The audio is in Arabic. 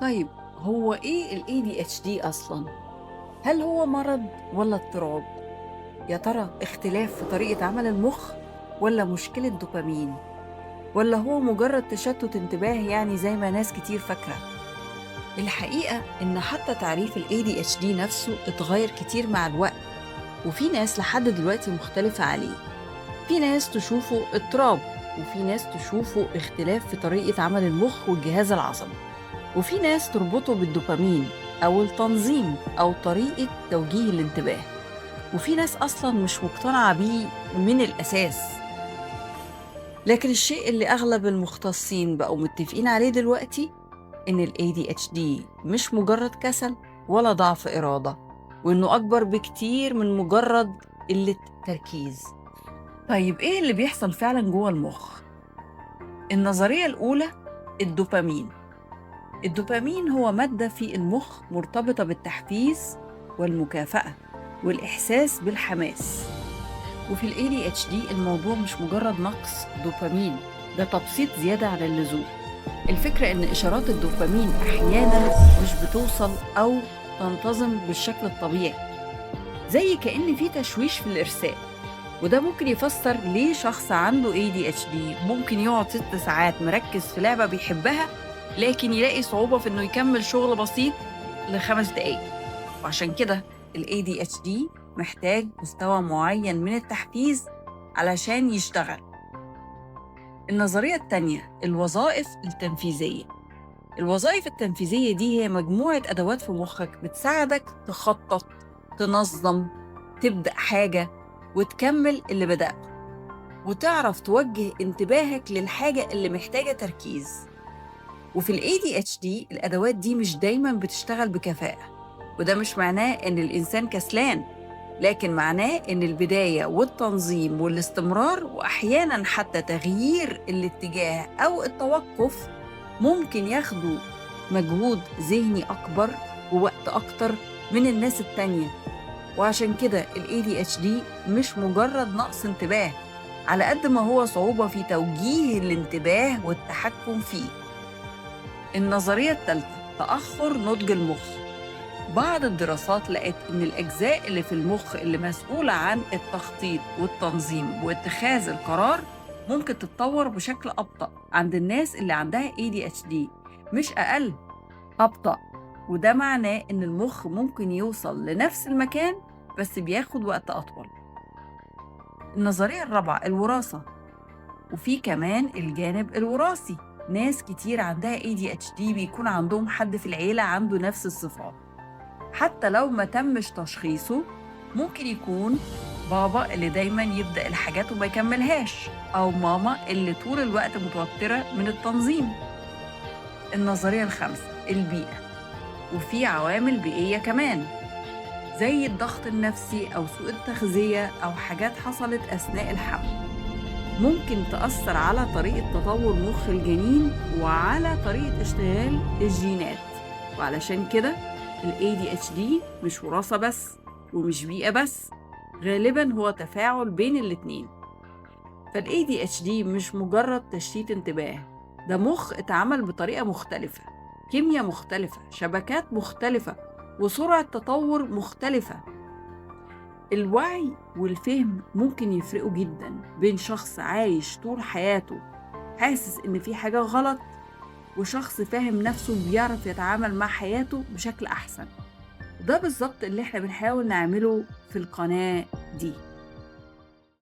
طيب، هو إيه ال ADHD أصلًا؟ هل هو مرض والّا اضطراب؟ يا ترى اختلاف في طريقة عمل المُخ والّا مشكلة دوبامين؟ والّا هو مجرد تشتُّت انتباه يعني زي ما ناس كتير فاكرة؟ الحقيقة إن حتى تعريف ال ADHD نفسه اتغيّر كتير مع الوقت، وفي ناس لحد دلوقتي مختلفة عليه. في ناس تشوفه اضطراب، وفي ناس تشوفه اختلاف في طريقة عمل المُخ والجهاز العصبي. وفي ناس تربطه بالدوبامين أو التنظيم أو طريقة توجيه الانتباه، وفي ناس أصلا مش مقتنعة بيه من الأساس. لكن الشيء اللي أغلب المختصين بقوا متفقين عليه دلوقتي إن ال ADHD مش مجرد كسل ولا ضعف إرادة، وإنه أكبر بكتير من مجرد قلة تركيز. طيب، إيه اللي بيحصل فعلا جوه المخ؟ النظرية الأولى، الدوبامين. الدوبامين هو مادة في المخ مرتبطة بالتحفيز والمكافأة والإحساس بالحماس. وفي ال ADHD الموضوع مش مجرد نقص دوبامين، ده تبسيط زيادة عن اللزوم. الفكرة إن إشارات الدوبامين أحياناً مش بتوصل أو تنتظم بالشكل الطبيعي، زي كأن في تشويش في الإرسال. وده ممكن يفسر ليه شخص عنده ADHD ممكن يقعد 6 ساعات مركز في لعبة بيحبها، لكن يلاقي صعوبة في إنه يكمل شغل بسيط ل5 دقايق. وعشان كده ال ADHD محتاج مستوى معين من التحفيز علشان يشتغل. النظرية التانية، الوظائف التنفيذية. الوظائف التنفيذية دي هي مجموعة أدوات في مخك بتساعدك تخطط، تنظم، تبدأ حاجة وتكمل اللي بدأته، وتعرف توجه انتباهك للحاجة اللي محتاجة تركيز. وفي ال ADHD الأدوات دي مش دايماً بتشتغل بكفاءة، وده مش معناه إن الإنسان كسلان، لكن معناه إن البداية والتنظيم والاستمرار وأحياناً حتى تغيير الاتجاه أو التوقف ممكن ياخدوا مجهود ذهني أكبر ووقت أكتر من الناس التانية. وعشان كده ال ADHD مش مجرد نقص انتباه، على قد ما هو صعوبة في توجيه الانتباه والتحكم فيه. النظرية الثالثة، تأخر نضج المخ. بعض الدراسات لقت إن الأجزاء اللي في المخ اللي مسؤولة عن التخطيط والتنظيم واتخاذ القرار ممكن تتطور بشكل أبطأ عند الناس اللي عندها ADHD، مش أقل، أبطأ. وده معناه إن المخ ممكن يوصل لنفس المكان بس بياخد وقت أطول. النظرية الرابعة، الوراثة. وفي كمان الجانب الوراثي، ناس كتير عندها ADHD بيكون عندهم حد في العيلة عنده نفس الصفات، حتى لو ما تمش تشخيصه. ممكن يكون بابا اللي دايما يبدأ الحاجات وما يكملهاش، أو ماما اللي طول الوقت متوترة من التنظيم. النظرية الخامسة، البيئة. وفي عوامل بيئية كمان، زي الضغط النفسي أو سوء التغذية أو حاجات حصلت أثناء الحمل، ممكن تأثر على طريقة تطور مخ الجنين وعلى طريقة اشتغال الجينات. وعلشان كده ال ADHD مش وراثة بس ومش بيئة بس، غالباً هو تفاعل بين الاتنين. فال ADHD مش مجرد تشتيت انتباه، ده مخ اتعمل بطريقة مختلفة، كيمياء مختلفة، شبكات مختلفة، وسرعة تطور مختلفة. الوعي والفهم ممكن يفرقوا جدا بين شخص عايش طول حياته حاسس إن في حاجة غلط، وشخص فاهم نفسه بيعرف يتعامل مع حياته بشكل أحسن. ده بالظبط اللي احنا بنحاول نعمله في القناة دي.